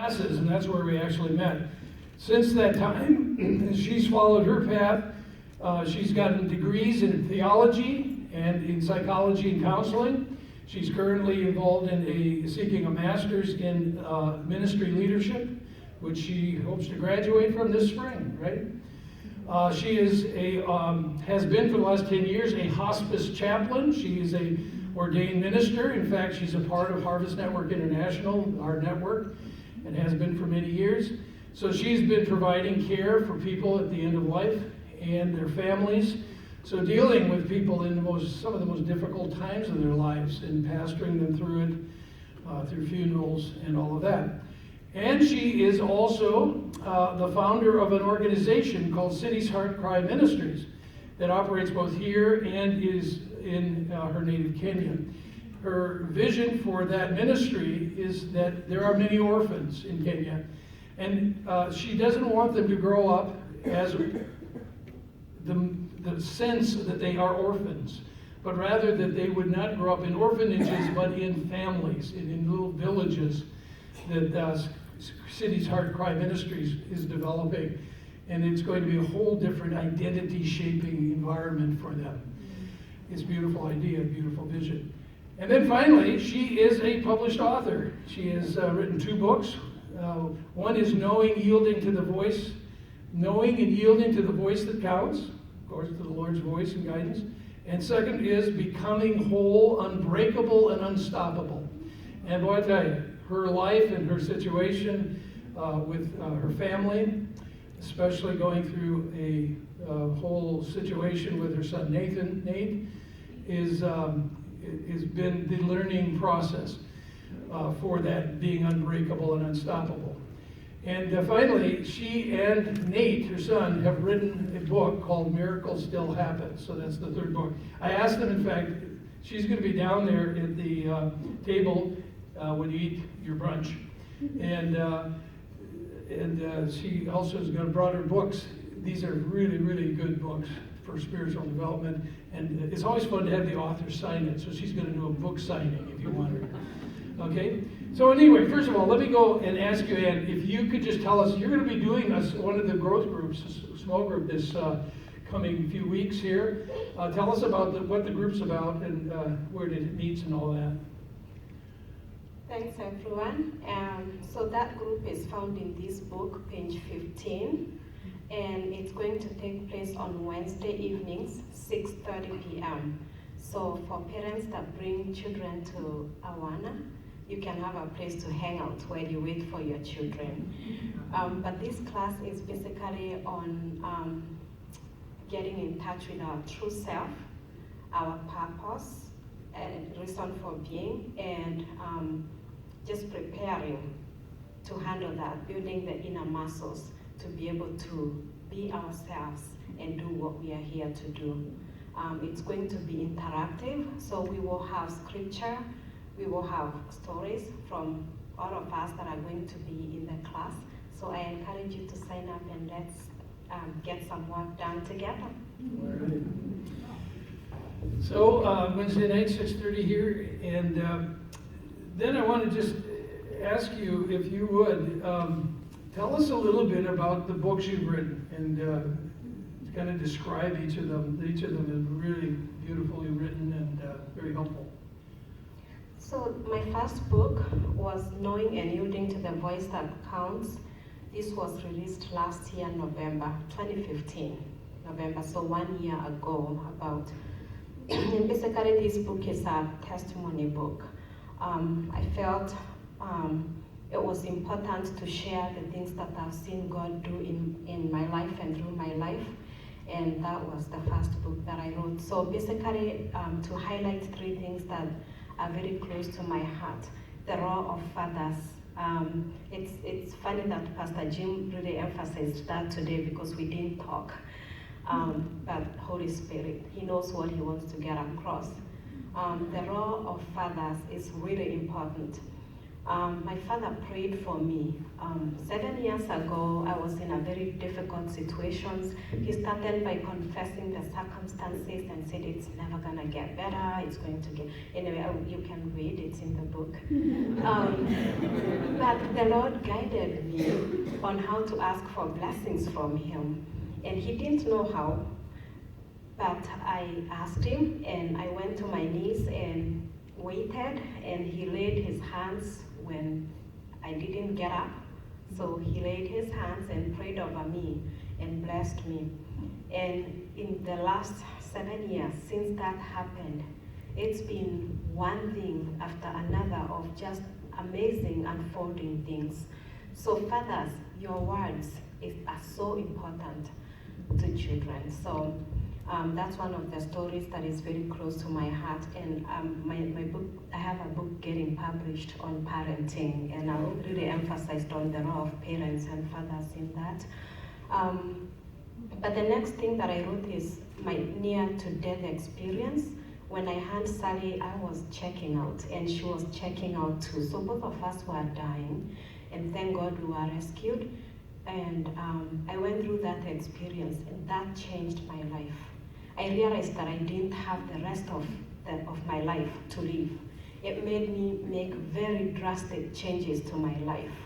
classes, and that's where we actually met. Since that time, she's followed her path. She's gotten degrees in theology and in psychology and counseling. She's currently involved in seeking a master's in ministry leadership, which she hopes to graduate from this spring, right? She is has been for the last 10 years a hospice chaplain. She is a ordained minister. In fact, she's a part of Harvest Network International, our network, and has been for many years. So she's been providing care for people at the end of life and their families. So dealing with people in some of the most difficult times of their lives and pastoring them through it, through funerals and all of that. And she is also the founder of an organization called City's Heart Cry Ministries that operates both here and is in her native Kenya. Her vision for that ministry is that there are many orphans in Kenya, and she doesn't want them to grow up as the sense that they are orphans, but rather that they would not grow up in orphanages, but in families, in little villages that City's Heart Cry Ministries is developing. And it's going to be a whole different identity-shaping environment for them. It's a beautiful idea, a beautiful vision. And then finally, she is a published author. She has written 2 books. One is Knowing and Yielding to the Voice That Counts, of course, to the Lord's voice and guidance. And second is Becoming Whole, Unbreakable, and Unstoppable. And boy, I tell you, her life and her situation with her family, especially going through a whole situation with her son Nate, has been the learning process for that being unbreakable and unstoppable. And finally, she and Nate, her son, have written a book called Miracles Still Happen. So that's the 3rd book. I asked them, in fact, she's going to be down there at the table when you eat your brunch. And she also has brought her books. These are really, really good books for spiritual development. And it's always fun to have the author sign it. So she's going to do a book signing if you want her. Okay? So anyway, first of all, let me go and ask you, Ann, if you could just tell us, you're going to be doing one of the growth groups, a small group this coming few weeks here. Tell us about what the group's about and where it meets and all that. Thanks, everyone. So that group is found in this book, page 15, and it's going to take place on Wednesday evenings, 6:30 p.m. So for parents that bring children to Awana, you can have a place to hang out while you wait for your children. But this class is basically on getting in touch with our true self, our purpose, and reason for being, and just preparing to handle that, building the inner muscles to be able to be ourselves and do what we are here to do. It's going to be interactive, so we will have scripture, we will have stories from all of us that are going to be in the class. So I encourage you to sign up and let's get some work done together. Right. So Wednesday night, 6:30 here, and then I want to just ask you, if you would, tell us a little bit about the books you've written and kind of describe each of them. Each of them is really beautifully written and very helpful. So my first book was Knowing and Yielding to the Voice That Counts. This was released last year, November 2015, November, so 1 year ago about. And basically this book is a testimony book. I felt it was important to share the things that I've seen God do in my life and through my life. And that was the first book that I wrote. So basically to highlight 3 things that are very close to my heart. The role of fathers. It's funny that Pastor Jim really emphasized that today because we didn't talk. But Holy Spirit, He knows what He wants to get across. The role of fathers is really important. My father prayed for me. 7 years ago, I was in a very difficult situation. He started by confessing the circumstances and said it's never gonna get better, it's going to get, anyway, you can read, it's in the book. But the Lord guided me on how to ask for blessings from Him. And He didn't know how, but I asked Him, and I went to my knees and waited, and He laid His hands when I didn't get up. So He laid His hands and prayed over me and blessed me. And in the last 7 years since that happened, it's been one thing after another of just amazing unfolding things. So fathers, your words are so important to children. So that's one of the stories that is very close to my heart. And my book, I have a book getting published on parenting, and I really emphasized on the role of parents and fathers in that. But the next thing that I wrote is my near-to-death experience. When I had Sally, I was checking out, and she was checking out too. So both of us were dying, and thank God we were rescued. And I went through that experience, and that changed my life. I realized that I didn't have the rest of my life to live. It made me make very drastic changes to my life.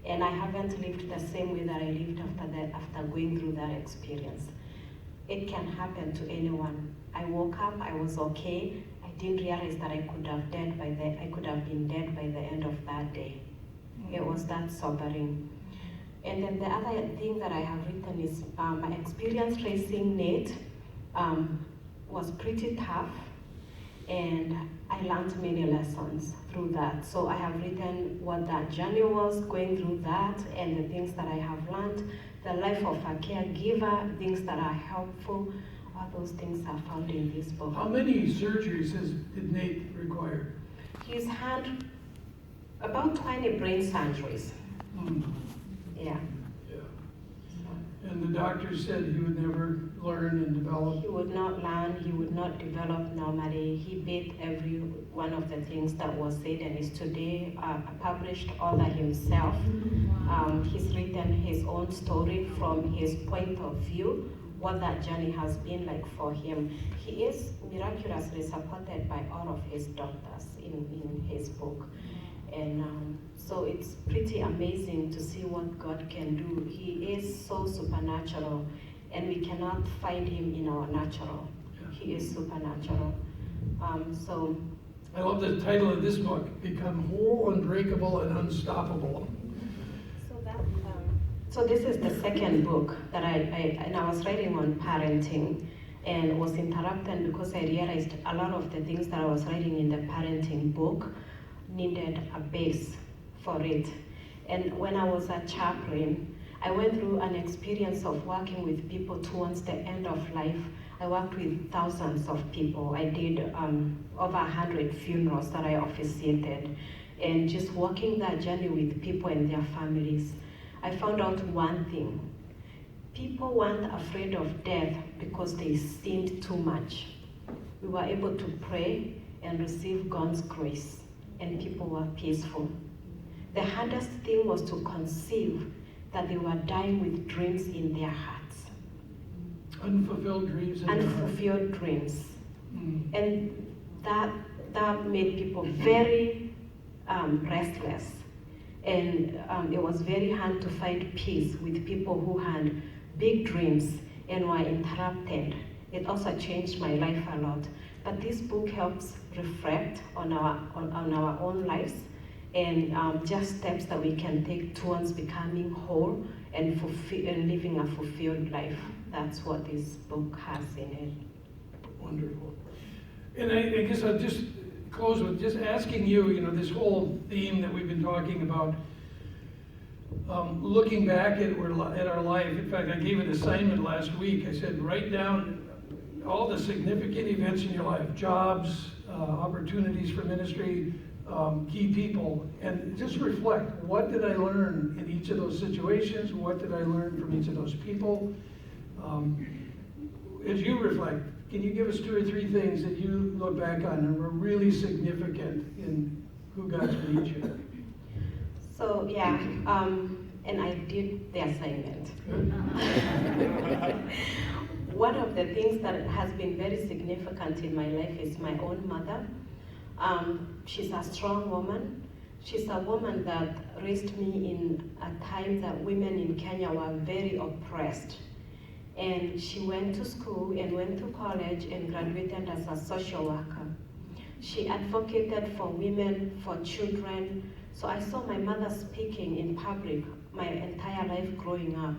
And I haven't lived the same way that I lived after going through that experience. It can happen to anyone. I woke up, I was okay. I didn't realize that I could have been dead by the end of that day. It was that sobering. And then the other thing that I have written is my experience raising Nate was pretty tough, and I learned many lessons through that. So I have written what that journey was, going through that, and the things that I have learned, the life of a caregiver, things that are helpful. All those things are found in this book. How many surgeries did Nate require? He's had about 20 brain surgeries. Yeah. And the doctor said he would never learn and develop? He would not learn, he would not develop normally. He did every one of the things that was said, and is today a published author himself. He's written his own story from his point of view, what that journey has been like for him. He is miraculously supported by all of his doctors in his book. And so it's pretty amazing to see what God can do. He is so supernatural, and we cannot find Him in our natural. He is supernatural. So I love the title of this book, Become Whole, Unbreakable, and Unstoppable. So this is the second book that I was writing on parenting, and was interrupted because I realized a lot of the things that I was writing in the parenting book needed a base for it. And when I was a chaplain, I went through an experience of working with people towards the end of life. I worked with thousands of people. I did over 100 funerals that I officiated. And just walking that journey with people and their families, I found out one thing. People weren't afraid of death because they sinned too much. We were able to pray and receive God's grace, and people were peaceful. The hardest thing was to conceive that they were dying with dreams in their hearts. Unfulfilled dreams in their heart. Unfulfilled dreams. And that made people very restless. And it was very hard to find peace with people who had big dreams and were interrupted. It also changed my life a lot. But this book helps reflect on our own lives, and just steps that we can take towards becoming whole and living a fulfilled life. That's what this book has in it. Wonderful. And I guess I'll just close with just asking you, this whole theme that we've been talking about, looking back at our life. In fact, I gave an assignment last week. I said, write down all the significant events in your life, jobs, opportunities for ministry, key people, and just reflect, what did I learn in each of those situations? What did I learn from each of those people? As you reflect, can you give us 2 or 3 things that you look back on and were really significant in who God's made you? So yeah, and I did the assignment. One of the things that has been very significant in my life is my own mother. She's a strong woman. She's a woman that raised me in a time that women in Kenya were very oppressed. And she went to school and went to college and graduated as a social worker. She advocated for women, for children. So I saw my mother speaking in public my entire life growing up,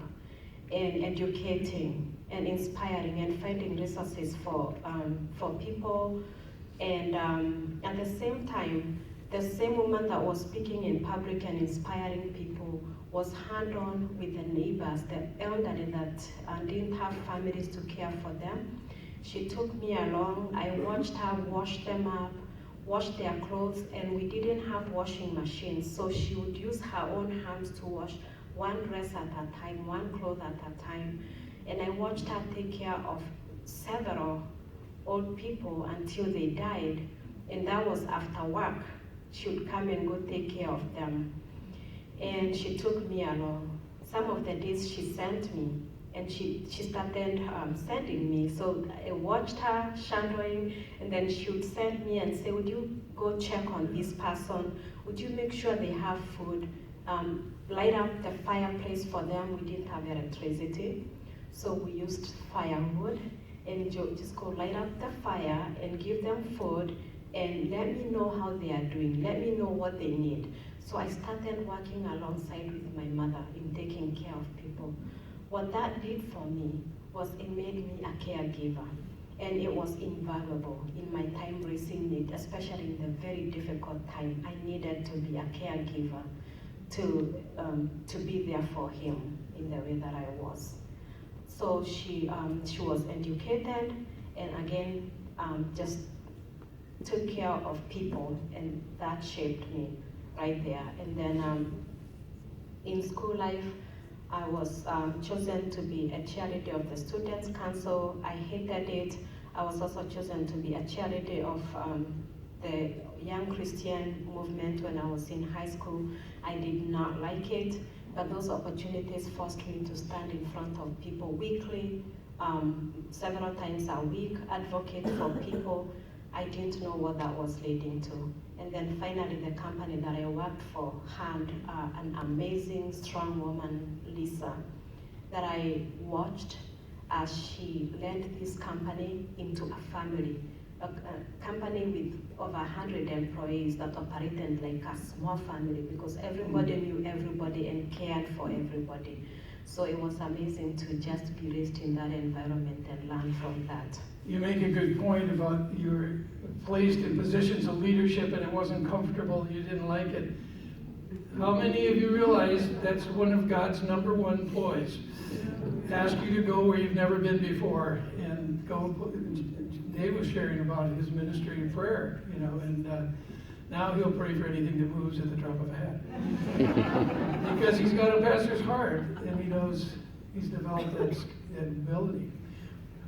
and educating and inspiring and finding resources for people. And at the same time, the same woman that was speaking in public and inspiring people was hand-on with the neighbors, the elderly that didn't have families to care for them. She took me along. I watched her wash them up, wash their clothes, and we didn't have washing machines, so she would use her own hands to wash one dress at a time, one cloth at a time. And I watched her take care of several old people until they died, and that was after work. She would come and go take care of them. And she took me along. Some of the days she sent me, and she started sending me. So I watched her shadowing, and then she would send me and say, would you go check on this person? Would you make sure they have food? Light up the fireplace for them. We didn't have electricity, so we used firewood, and just go light up the fire and give them food, and let me know how they are doing. Let me know what they need. So I started working alongside with my mother in taking care of people. What that did for me was it made me a caregiver, and it was invaluable in my time raising need, especially in the very difficult time. I needed to be a caregiver to be there for him in the way that I was. So she was educated, and again, just took care of people, and that shaped me right there. And then in school life, I was chosen to be a cheerleader of the Students' Council. I hated it. I was also chosen to be a cheerleader of the Young Christian movement when I was in high school. I did not like it, but those opportunities forced me to stand in front of people weekly, several times a week, advocate for people. I didn't know what that was leading to. And then finally, the company that I worked for had an amazing, strong woman, Lisa, that I watched as she led this company into a family, a company with over 100 employees that operated like a small family, because everybody knew everybody and cared for everybody. So it was amazing to just be raised in that environment and learn from that. You make a good point about you were placed in positions of leadership and it wasn't comfortable, you didn't like it. How many of you realize that's one of God's #1 ploys? Ask you to go where you've never been before, and go. Dave was sharing about his ministry in prayer, and now he'll pray for anything that moves at the drop of a hat. Because he's got a pastor's heart, and he knows he's developed that ability.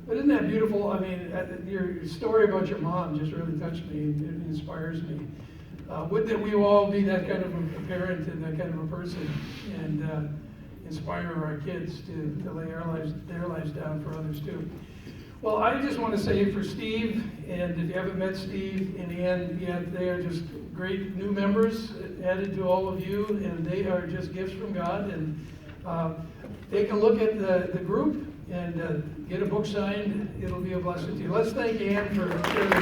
But isn't that beautiful? I mean, your story about your mom just really touched me and it inspires me. Would that we all be that kind of a parent and that kind of a person, and inspire our kids to lay their lives down for others too. Well, I just want to say for Steve, and if you haven't met Steve and Ann yet, they are just great new members added to all of you, and they are just gifts from God. And take a look at the group and get a book signed. It'll be a blessing to you. Let's thank Ann for sharing.